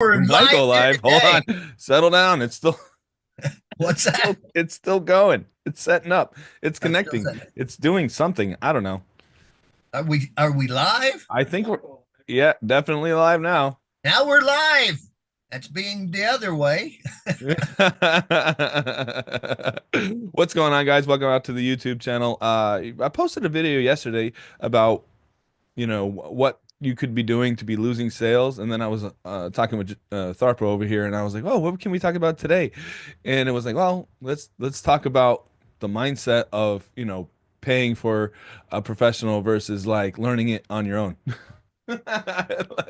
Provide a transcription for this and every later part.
We're We might live go here live. Hold today. on. Settle down. What's that? It's still going. It's setting up. It's I'm still connecting. saying it. It's doing something. I don't know. Are we live? I think we're yeah, definitely live now. Now we're live. That's being the other way. What's going on, guys? Welcome out to the YouTube channel. I posted a video yesterday about, what you could be doing to be losing sales, and then I was talking with Tharpo over here, and I was like, "Oh, what can we talk about today?" And it was like, "Well, let's talk about the mindset of, paying for a professional versus like learning it on your own."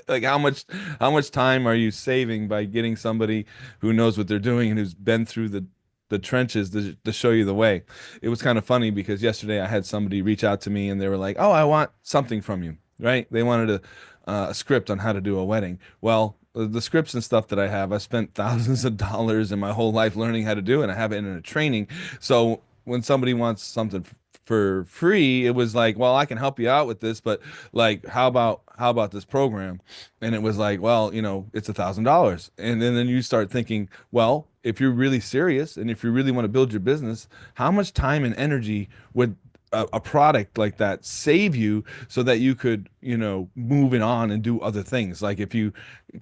Like how much time are you saving by getting somebody who knows what they're doing and who's been through the trenches to show you the way? It was kind of funny because yesterday I had somebody reach out to me and they were like, "Oh, I want something from you." Right? They wanted a script on how to do a wedding. Well, the scripts and stuff that I have, I spent thousands of dollars in my whole life learning how to do, and I have it in a training. So when somebody wants something for free, it was like, well, I can help you out with this, but like, how about this program? And it was like, well, it's $1,000. And then you start thinking, well, if you're really serious and if you really want to build your business, how much time and energy would a product like that save you so that you could, move it on and do other things? Like if you,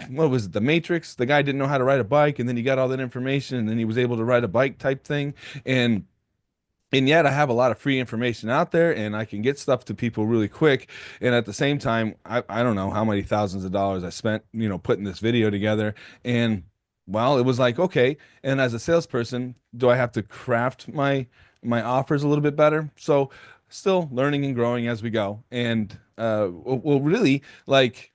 what was it, The Matrix? The guy didn't know how to ride a bike, and then he got all that information, and then he was able to ride a bike type thing. And yet I have a lot of free information out there, and I can get stuff to people really quick. And at the same time, I don't know how many thousands of dollars I spent, putting this video together. And well, it was like, okay. And as a salesperson, do I have to craft my offers a little bit better? So still learning and growing as we go. And well, really, like,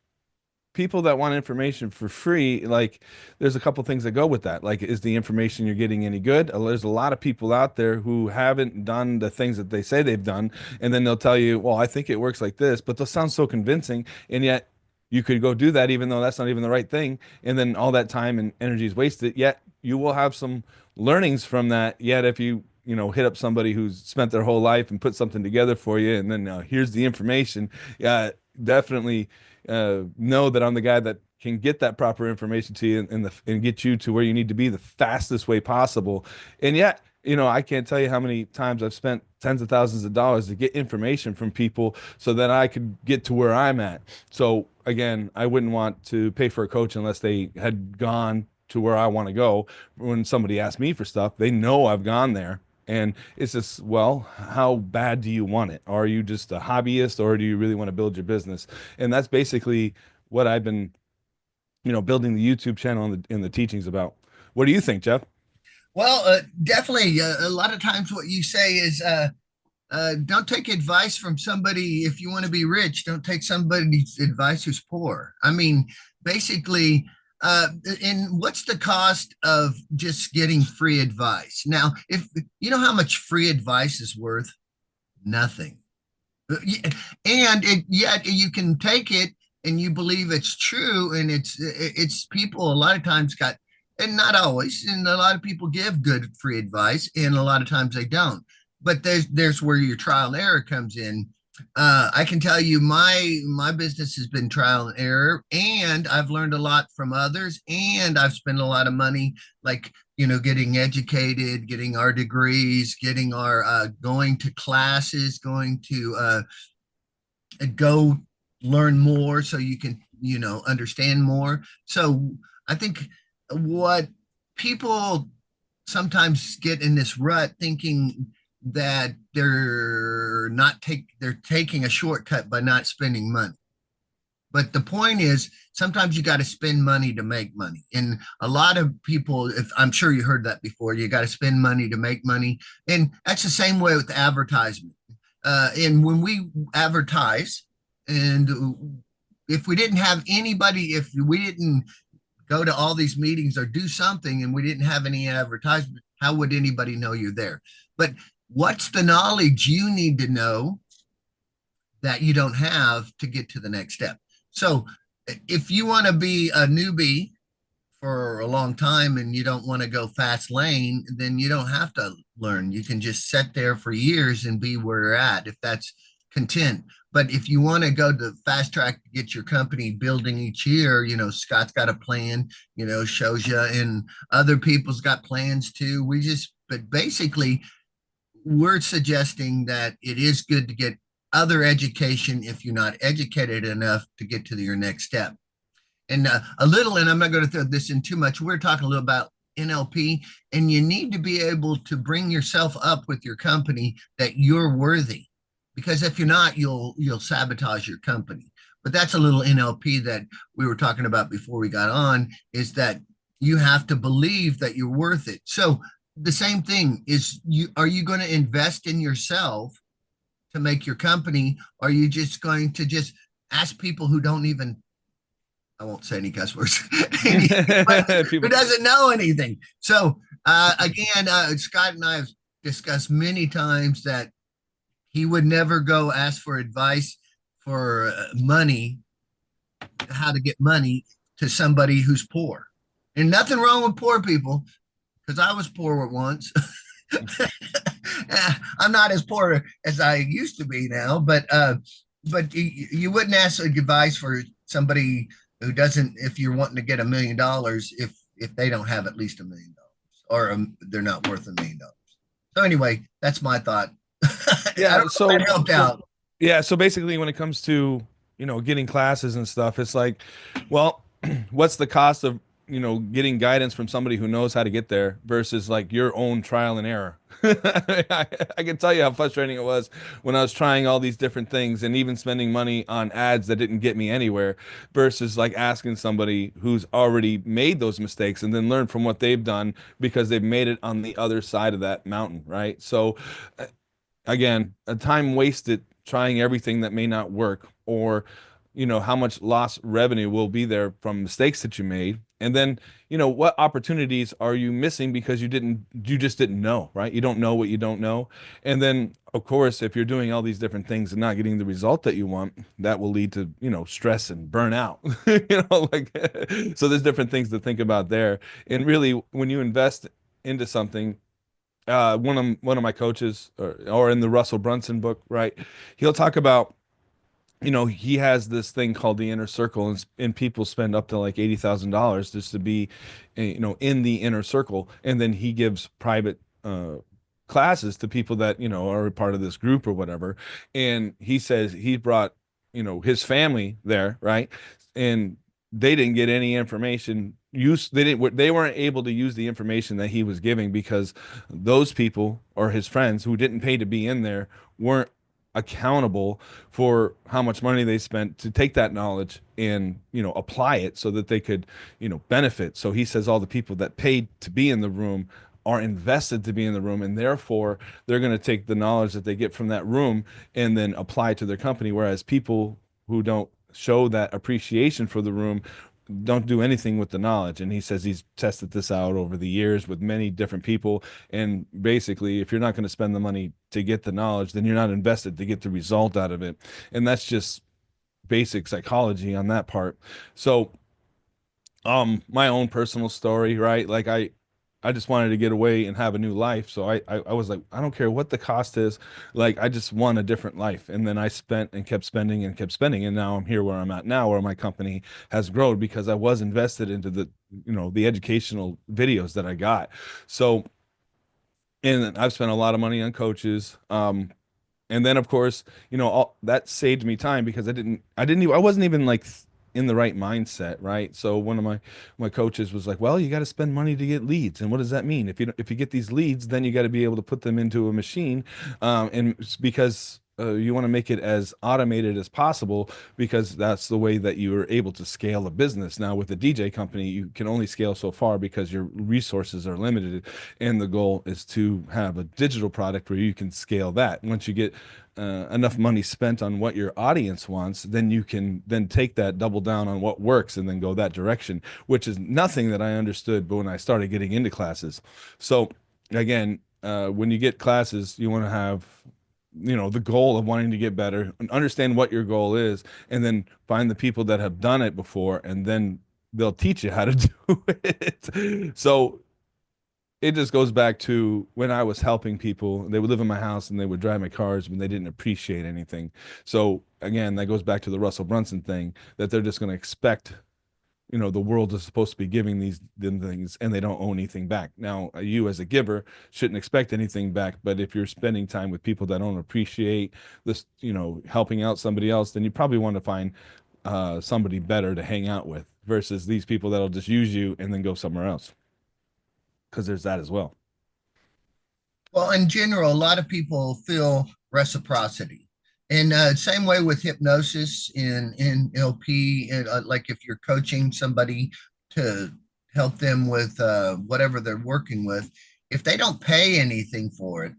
people that want information for free, like, there's a couple things that go with that. Like, is the information you're getting any good? There's a lot of people out there who haven't done the things that they say they've done, and then they'll tell you, well, I think it works like this, but they'll sound so convincing, and yet you could go do that even though that's not even the right thing, and then all that time and energy is wasted. Yet you will have some learnings from that. Yet if you hit up somebody who's spent their whole life and put something together for you, and then here's the information, definitely know that I'm the guy that can get that proper information to you, and get you to where you need to be the fastest way possible. And yet, I can't tell you how many times I've spent tens of thousands of dollars to get information from people so that I could get to where I'm at. So again, I wouldn't want to pay for a coach unless they had gone to where I want to go. When somebody asks me for stuff, they know I've gone there. And it's just, well, how bad do you want it? Are you just a hobbyist, or do you really want to build your business? And that's basically what I've been, building the YouTube channel and the teachings about. What do you think, Jeff? Well, definitely. A lot of times, what you say is, don't take advice from somebody if you want to be rich. Don't take somebody's advice who's poor. I mean, basically, and what's the cost of just getting free advice? Now, if you know how much free advice is worth, nothing. And yet you can take it and you believe it's true, and it's people a lot of times got, and not always, and a lot of people give good free advice, and a lot of times they don't. But there's where your trial and error comes in. I can tell you my business has been trial and error, and I've learned a lot from others, and I've spent a lot of money, like, getting educated, getting our degrees, getting our going to classes, going to go learn more so you can, understand more. So I think what people sometimes get in this rut thinking that they're taking a shortcut by not spending money. But the point is, sometimes you got to spend money to make money. And a lot of people, if I'm sure you heard that before, you got to spend money to make money. And that's the same way with advertisement. And when we advertise, and if we didn't have anybody, if we didn't go to all these meetings or do something and we didn't have any advertisement, how would anybody know you're there? But what's the knowledge you need to know that you don't have to get to the next step? So if you want to be a newbie for a long time and you don't want to go fast lane, then you don't have to learn. You can just sit there for years and be where you're at. If that's content. But if you want to go the fast track to get your company building each year, Scott's got a plan, shows you, and other people's got plans too. But basically, we're suggesting that it is good to get other education if you're not educated enough to get to your next step. And and I'm not going to throw this in too much. We're talking a little about NLP, and you need to be able to bring yourself up with your company that you're worthy, because if you're not, you'll sabotage your company. But that's a little NLP that we were talking about before we got on, is that you have to believe that you're worth it. So the same thing is, you are you going to invest in yourself to make your company? Or are you just going to just ask people who don't even, I won't say any cuss words, who People, doesn't know anything? So again, Scott and I have discussed many times that he would never go ask for advice for money, how to get money, to somebody who's poor. And nothing wrong with poor people, because I was poor at once. I'm not as poor as I used to be now, but you wouldn't ask advice for somebody who doesn't, if you're wanting to get $1 million, if they don't have at least $1 million, or they're not worth $1 million. So anyway, that's my thought. I don't know yeah. if that helped out. Yeah, so basically when it comes to, getting classes and stuff, it's like, well, what's the cost of, getting guidance from somebody who knows how to get there versus like your own trial and error. I can tell you how frustrating it was when I was trying all these different things and even spending money on ads that didn't get me anywhere versus like asking somebody who's already made those mistakes and then learn from what they've done because they've made it on the other side of that mountain, right? So again, a time wasted trying everything that may not work, or how much lost revenue will be there from mistakes that you made. And then what opportunities are you missing because you just didn't know, right? You don't know what you don't know. And then of course, if you're doing all these different things and not getting the result that you want, that will lead to stress and burnout. Like, so there's different things to think about there. And really, when you invest into something, one of my coaches, or in the Russell Brunson book, right? He'll talk about, he has this thing called the inner circle, and people spend up to like $80,000 just to be, in the inner circle, and then he gives private classes to people that are a part of this group or whatever. And he says he brought his family there, right? And they didn't get any information use they weren't able to use the information that he was giving because those people or his friends who didn't pay to be in there weren't accountable for how much money they spent to take that knowledge and apply it so that they could benefit. So he says all the people that paid to be in the room are invested to be in the room, and therefore they're going to take the knowledge that they get from that room and then apply it to their company, whereas people who don't show that appreciation for the room don't do anything with the knowledge. And he says he's tested this out over the years with many different people. And basically, if you're not going to spend the money to get the knowledge, then you're not invested to get the result out of it. And that's just basic psychology on that part. So, my own personal story, right? Like I just wanted to get away and have a new life. So I was like, I don't care what the cost is. Like, I just want a different life. And then I spent and kept spending and kept spending. And now I'm here where I'm at now, where my company has grown because I was invested into the educational videos that I got. So, and I've spent a lot of money on coaches. And then of course, all that saved me time because I wasn't even like in the right mindset, right? So one of my coaches was like, well, you got to spend money to get leads. And what does that mean? If you get these leads, then you got to be able to put them into a machine. And it's because you want to make it as automated as possible because that's the way that you are able to scale a business. Now with a DJ company, you can only scale so far because your resources are limited, and the goal is to have a digital product where you can scale that. Once you get enough money spent on what your audience wants, then you can then take that, double down on what works, and then go that direction, which is nothing that I understood but when I started getting into classes. So again, when you get classes, you want to have the goal of wanting to get better and understand what your goal is, and then find the people that have done it before, and then they'll teach you how to do it. So it just goes back to when I was helping people. They would live in my house and they would drive my cars, but they didn't appreciate anything. So again, that goes back to the Russell Brunson thing that they're just going to expect, the world is supposed to be giving them things and they don't owe anything back. Now, you as a giver shouldn't expect anything back, but if you're spending time with people that don't appreciate this, helping out somebody else, then you probably want to find somebody better to hang out with versus these people that'll just use you and then go somewhere else. Because there's that as well. Well, in general, a lot of people feel reciprocity. And same way with hypnosis in LP, and, like if you're coaching somebody to help them with whatever they're working with, if they don't pay anything for it,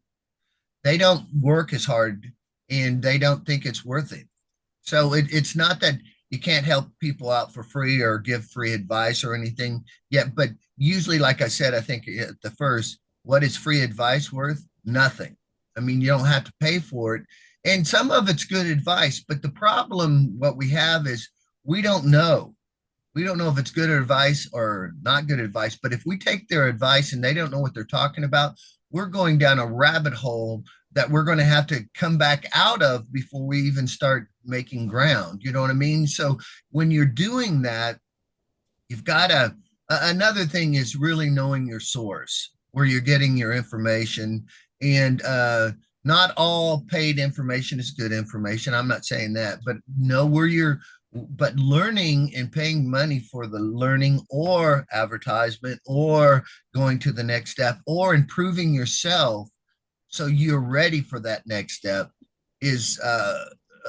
they don't work as hard and they don't think it's worth it. So it's not that you can't help people out for free or give free advice or anything yet, but usually, like I said, I think at the first, what is free advice worth? Nothing. I mean, you don't have to pay for it. And some of it's good advice, but the problem, what we have is we don't know. We don't know if it's good advice or not good advice. But if we take their advice and they don't know what they're talking about, we're going down a rabbit hole that we're going to have to come back out of before we even start making ground. You know what I mean? So when you're doing that, you've got to, another thing is really knowing your source, where you're getting your information. And not all paid information is good information. I'm not saying that, but know where you're, but learning and paying money for the learning or advertisement or going to the next step or improving yourself so you're ready for that next step is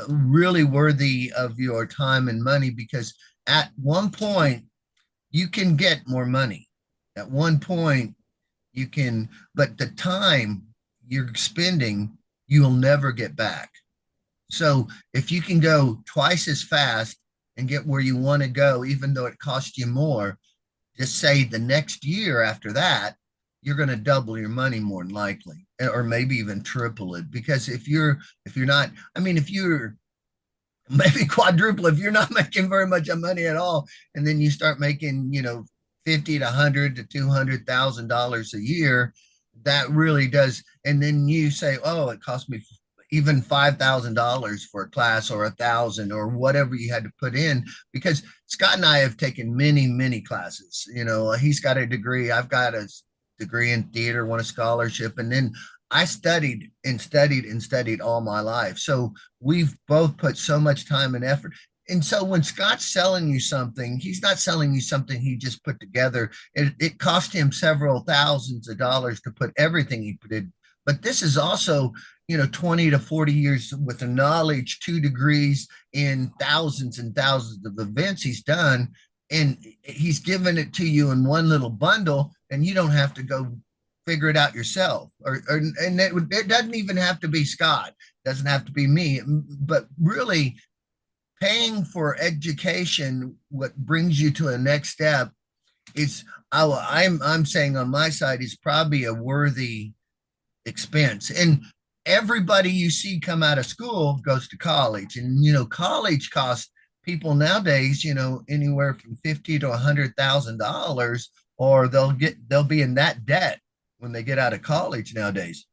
really worthy of your time and money, because at one point you can get more money. At one point you can, but the time you're spending, you'll never get back. So if you can go twice as fast and get where you want to go, even though it costs you more, just say the next year after that, you're going to double your money more than likely, or maybe even triple it. Because if you're not, I mean, if you're maybe quadruple, if you're not making very much of money at all, and then you start making, 50 to 100 to $200,000 a year, that really does. And then you say, oh, it cost me even $5,000 for a class or 1,000 or whatever you had to put in, because Scott and I have taken many, many classes. He's got a degree. I've got a degree in theater, won a scholarship. And then I studied and studied and studied all my life. So we've both put so much time and effort. And so when Scott's selling you something, he's not selling you something he just put together. It cost him several thousands of dollars to put everything he put in. But this is also, 20 to 40 years with the knowledge, 2 degrees in thousands and thousands of events he's done. And he's given it to you in one little bundle, and you don't have to go figure it out yourself. And it doesn't even have to be Scott, it doesn't have to be me, but really paying for education, what brings you to a next step is, I'm saying on my side, is probably a worthy expense. And everybody you see come out of school goes to college, and college costs people nowadays, anywhere from 50 to $100,000, or they'll be in that debt when they get out of college nowadays.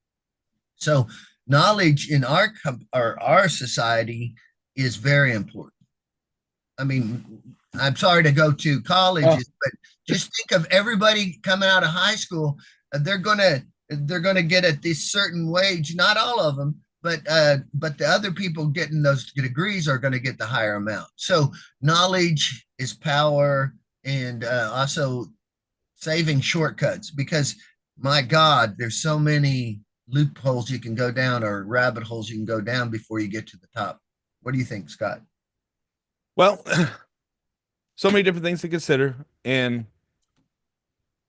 So knowledge in our society is very important. I mean, I'm sorry to go to colleges, but just think of everybody coming out of high school. They're gonna get at this certain wage. Not all of them, but the other people getting those degrees are going to get the higher amount. So knowledge is power, and also saving shortcuts, because my God, there's so many loopholes you can go down, or rabbit holes you can go down before you get to the top. What do you think, Scott? Well, so many different things to consider, and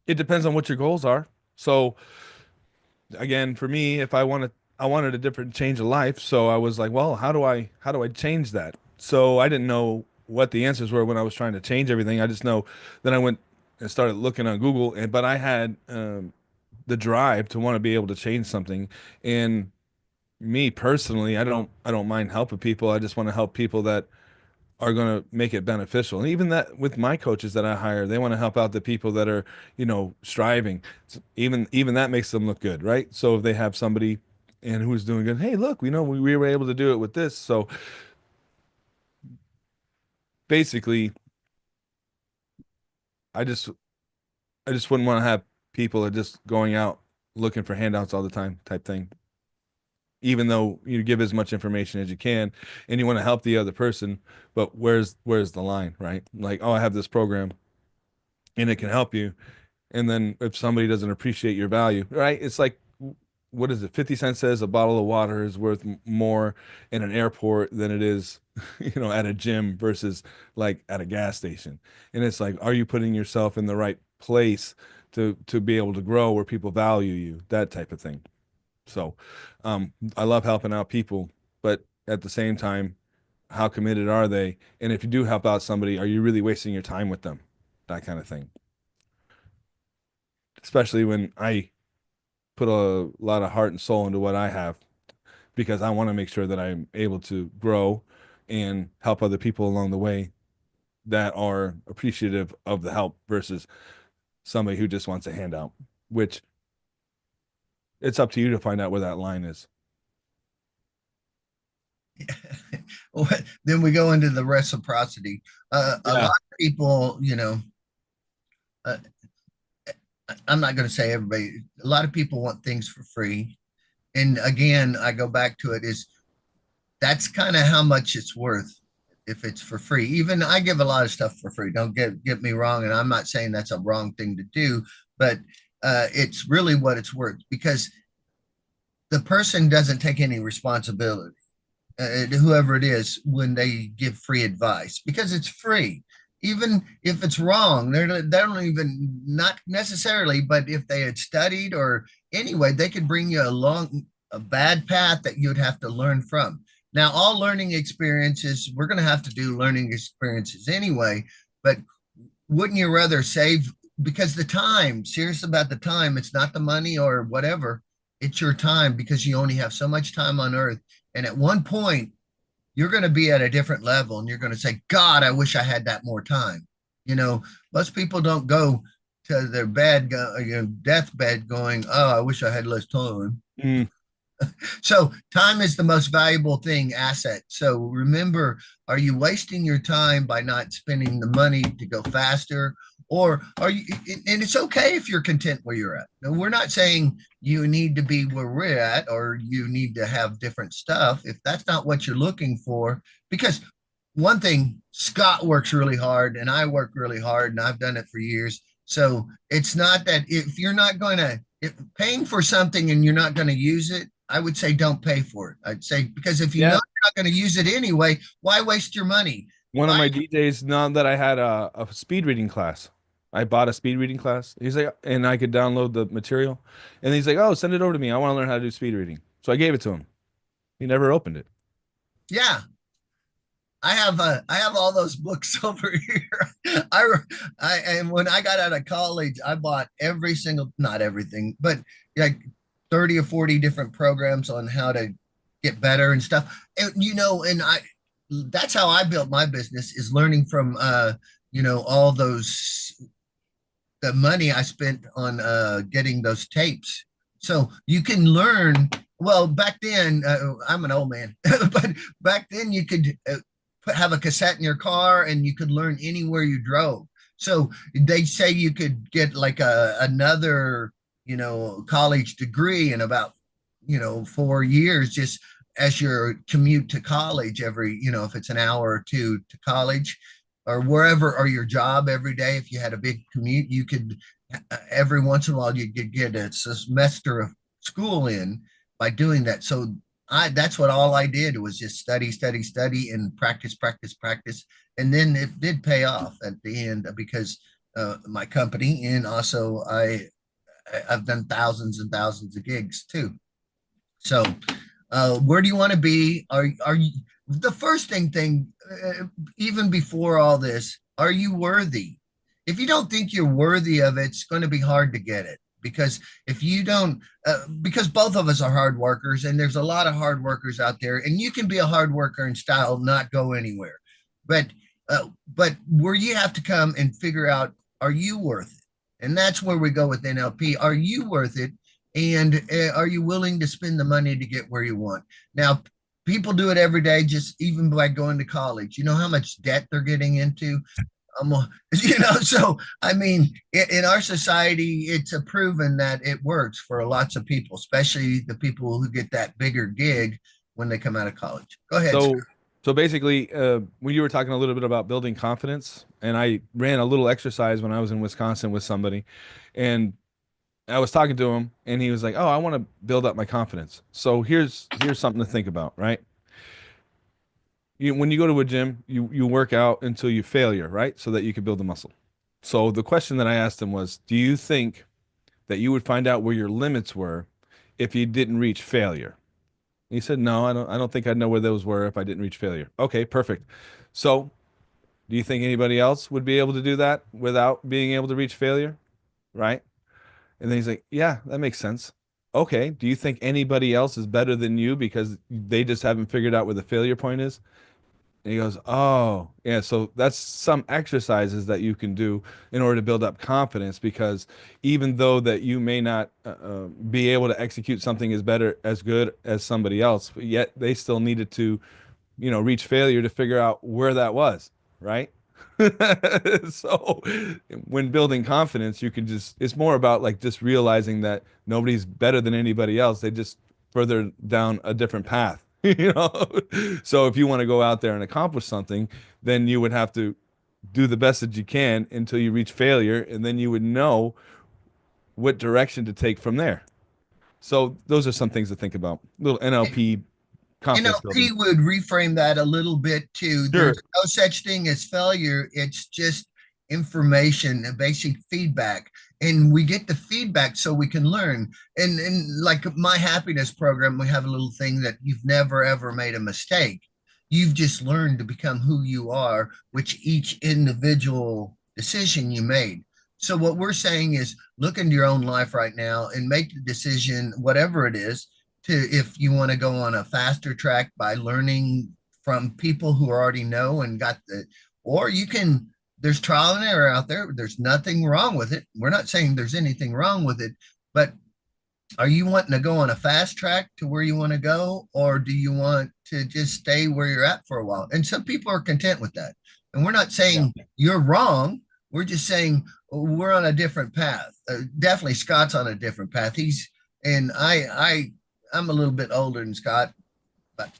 it depends on what your goals are. So again, for me, if I wanted a different change of life. So I was like, well, how do I change that? So I didn't know what the answers were when I was trying to change everything. I just know then I went and started looking on Google, and but I had the drive to want to be able to change something. And me personally, I don't mind helping people. I just want to help people that are going to make it beneficial. And even that with my coaches that I hire, they want to help out the people that are, striving. Even that makes them look good, right? So if they have somebody and who's doing good, hey, look, we were able to do it with this. So basically, I just I just wouldn't want to have people that are just going out looking for handouts all the time type thing. Even though you give as much information as you can and you want to help the other person, but where's the line, right? Like, oh, I have this program and it can help you. And then if somebody doesn't appreciate your value, right? It's like, what is it? 50 cents says a bottle of water is worth more in an airport than it is, at a gym versus like at a gas station. And it's like, are you putting yourself in the right place to be able to grow where people value you, that type of thing. So, I love helping out people, but at the same time, how committed are they? And if you do help out somebody, are you really wasting your time with them? That kind of thing. Especially when I put a lot of heart and soul into what I have because I want to make sure that I'm able to grow and help other people along the way that are appreciative of the help versus somebody who just wants a handout, which it's up to you to find out where that line is. Well, then we go into the reciprocity. A lot Yeah. of people, uh, I'm not going to say everybody, a lot of people want things for free. And again, I go back to it is that's kind of how much it's worth if it's for free. Even I give a lot of stuff for free. Don't get me wrong, and I'm not saying that's a wrong thing to do, but it's really what it's worth because the person doesn't take any responsibility, whoever it is, when they give free advice because it's free. Even if it's wrong, they don't even not necessarily, but if they had studied or anyway, they could bring you along a bad path that you'd have to learn from. Now, all learning experiences, we're going to have to do learning experiences anyway, but wouldn't you rather save because the time, serious about the time, it's not the money or whatever, it's your time because you only have so much time on earth. And at one point, you're going to be at a different level and you're going to say, God, I wish I had that more time. You know, most people don't go to their deathbed going, oh, I wish I had less time. Mm. So time is the most valuable thing, asset. So remember, are you wasting your time by not spending the money to go faster? Or are you, and it's okay if you're content where you're at. Now, we're not saying you need to be where we're at or you need to have different stuff if that's not what you're looking for. Because one thing, Scott works really hard and I work really hard and I've done it for years. So it's not that if you're not going to, if paying for something and you're not going to use it, I would say don't pay for it. I'd say because if you know Yeah. you're not going to use it anyway, why waste your money? One of Buy my DJs, now that I had a speed reading class, I bought a speed reading class. He's like, and I could download the material. And he's like, oh, send it over to me. I want to learn how to do speed reading. So I gave it to him. He never opened it. yeah, I have all those books over here. I and when I got out of college, I bought every single not everything, but like 30 or 40 different programs on how to get better and stuff. And and I that's how I built my business is learning from all those the money I spent on getting those tapes. So you can learn. Well, back then, I'm an old man, but back then you could have a cassette in your car and you could learn anywhere you drove. So they say you could get like another, college degree in about, 4 years just as your commute to college every, if it's an hour or two to college or wherever or your job every day. If you had a big commute, you could every once in a while you could get a semester of school in by doing that. So that's what all I did was just study, study, study, and practice, practice, practice, and then it did pay off at the end because my company and also I've done thousands and thousands of gigs too. So where do you want to be? Are you the first thing even before all this? Are you worthy? If you don't think you're worthy of it, it's going to be hard to get it because if you don't, because both of us are hard workers and there's a lot of hard workers out there, and you can be a hard worker and style not go anywhere. But But where you have to come and figure out, are you worth it? And that's where we go with NLP. Are you worth it? And are you willing to spend the money to get where you want? Now, people do it every day, just even by going to college. You know how much debt they're getting into? Um, so I mean, in our society, it's a proven that it works for lots of people, especially the people who get that bigger gig when they come out of college. Go ahead, Scott. So, so basically, when you were talking a little bit about building confidence, and I ran a little exercise when I was in Wisconsin with somebody, and I was talking to him, and he was like, "Oh, I want to build up my confidence." So here's something to think about, right? When you go to a gym, you work out until you failure, right? So that you can build the muscle. So the question that I asked him was, "Do you think that you would find out where your limits were if you didn't reach failure?" He said, "No, I don't think I'd know where those were if I didn't reach failure." Okay, perfect. So, do you think anybody else would be able to do that without being able to reach failure? Right? And then he's like, "Yeah, that makes sense." Okay, do you think anybody else is better than you because they just haven't figured out where the failure point is? And he goes, "Oh, yeah." So that's some exercises that you can do in order to build up confidence because even though that you may not be able to execute something as good as somebody else, but yet they still needed to, reach failure to figure out where that was, right? So when building confidence, you can it's more about like just realizing that nobody's better than anybody else. They just further down a different path, you know? So if you want to go out there and accomplish something, then you would have to do the best that you can until you reach failure, and then you would know what direction to take from there. So those are some things to think about. Little NLP confidence NLP building. would reframe that a little bit too. There's Sure. no such thing as failure. It's just information and basic feedback. And we get the feedback so we can learn. And like my happiness program, we have a little thing that you've never ever made a mistake. You've just learned to become who you are, which each individual decision you made. So what we're saying is look into your own life right now and make the decision, whatever it is, to if you want to go on a faster track by learning from people who already know and got the, or you can, there's trial and error out there. There's nothing wrong with it. We're not saying there's anything wrong with it, but are you wanting to go on a fast track to where you want to go, or do you want to just stay where you're at for a while? And some people are content with that. And we're not Yeah. saying you're wrong. We're just saying we're on a different path. Definitely, Scott's on a different path. And I'm a little bit older than Scott, but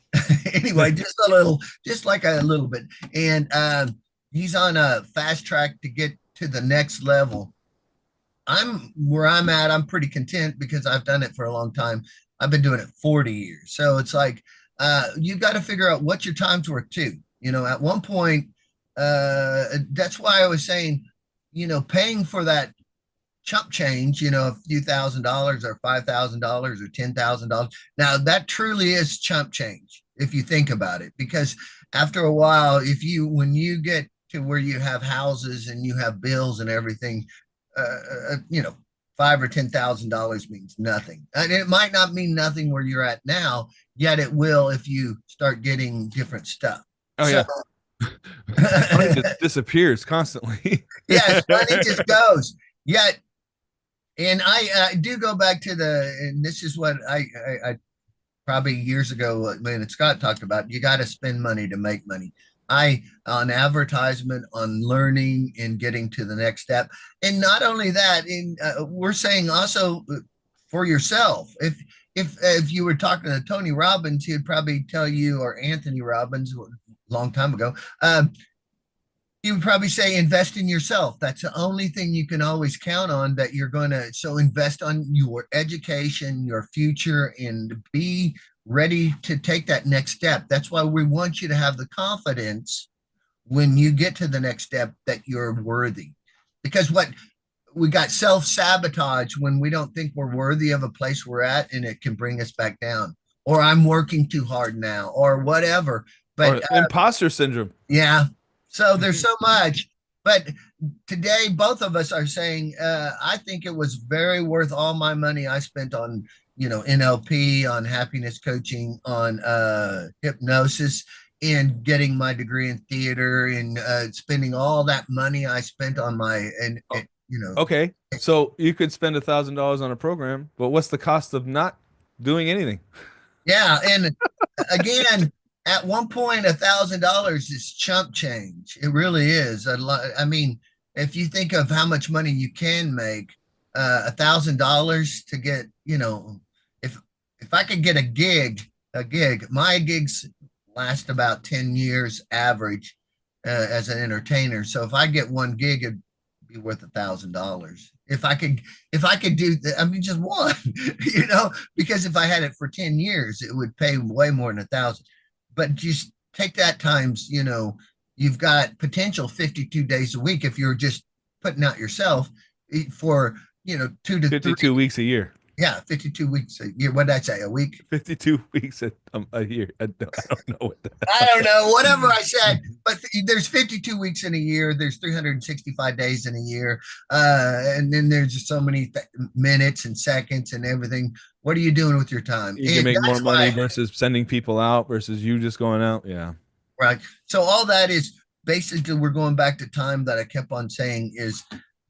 anyway, just a little, just like a little bit. And he's on a fast track to get to the next level. I'm where I'm at. I'm pretty content because I've done it for a long time. I've been doing it 40 years. So it's like you got to figure out what your time's worth too. At one point, that's why I was saying, paying for that chump change, a few $1,000s or $5,000 or $10,000. Now that truly is chump change if you think about it, because after a while, when you get to where you have houses and you have bills and everything, five or $10,000 means nothing, and it might not mean nothing where you're at now. Yet it will if you start getting different stuff. Oh So yeah. Money just disappears constantly. yes, money just goes. Yet and I do go back to and this is what I probably years ago when Scott talked about, you got to spend money to make money. On advertisement, on learning and getting to the next step. And not only that, we're saying also for yourself. If you were talking to Tony Robbins, he'd probably tell you, or Anthony Robbins, a long time ago, he would probably say invest in yourself. That's the only thing you can always count on, that you're going to, so invest on your education, your future, and be ready to take that next step. That's why we want you to have the confidence when you get to the next step that you're worthy. Because what we got, self-sabotage when we don't think we're worthy of a place we're at, and it can bring us back down, or I'm working too hard now, or whatever. But Or imposter syndrome. yeah. So there's so much. But today, both of us are saying, I think it was very worth all my money I spent on, NLP, on happiness coaching, on hypnosis. in getting my degree in theater and spending all that money I spent on Oh, okay. So you could spend $1,000 on a program, but what's the cost of not doing anything? yeah. And again, at one point, $1,000 is chump change. It really is a lot. I mean, if you think of how much money you can make, $1,000 to get, if I could get a gig, my gigs last about 10 years average as an entertainer. So if I get one gig, it'd be worth $1,000. If I could do that, I mean, just one, because if I had it for 10 years, it would pay way more than 1,000. But just take that times, you've got potential 52 days a week if you're just putting out yourself for, 2 to 3. 52 weeks a year. Yeah, 52 weeks a year. What did I say? A week? 52 weeks a year. I don't know what that. I don't know, whatever I said, but there's 52 weeks in a year. There's 365 days in a year. And then there's just so many minutes and seconds and everything. What are you doing with your time? You can And make more that's money why, versus sending people out versus you just going out. Yeah. right? So all that is basically, we're going back to time that I kept on saying is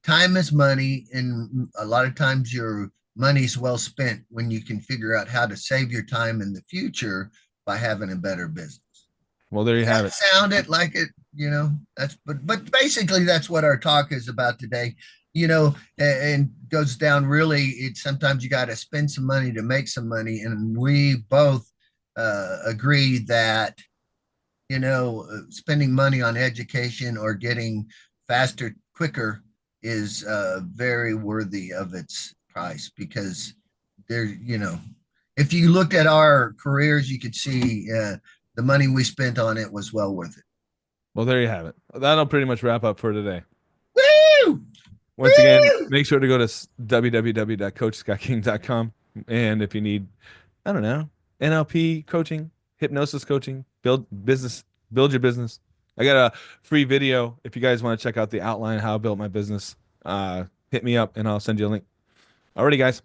time is money. And a lot of times your money's well spent when you can figure out how to save your time in the future by having a better business. Well, there you have it. Sounded like it, that's but basically that's what our talk is about today, and goes down really. It's sometimes you got to spend some money to make some money, and we both agree that spending money on education or getting faster, quicker is very worthy of its price because there, if you looked at our careers, you could see the money we spent on it was well worth it. Well, there you have it. That'll pretty much wrap up for today. Woo! Once again, Woo! make sure to go to www.coachscottking.com. And if you need, I don't know, NLP coaching, hypnosis coaching, build your business. I got a free video if you guys want to check out the outline of how I built my business. Hit me up and I'll send you a link. Alrighty, guys.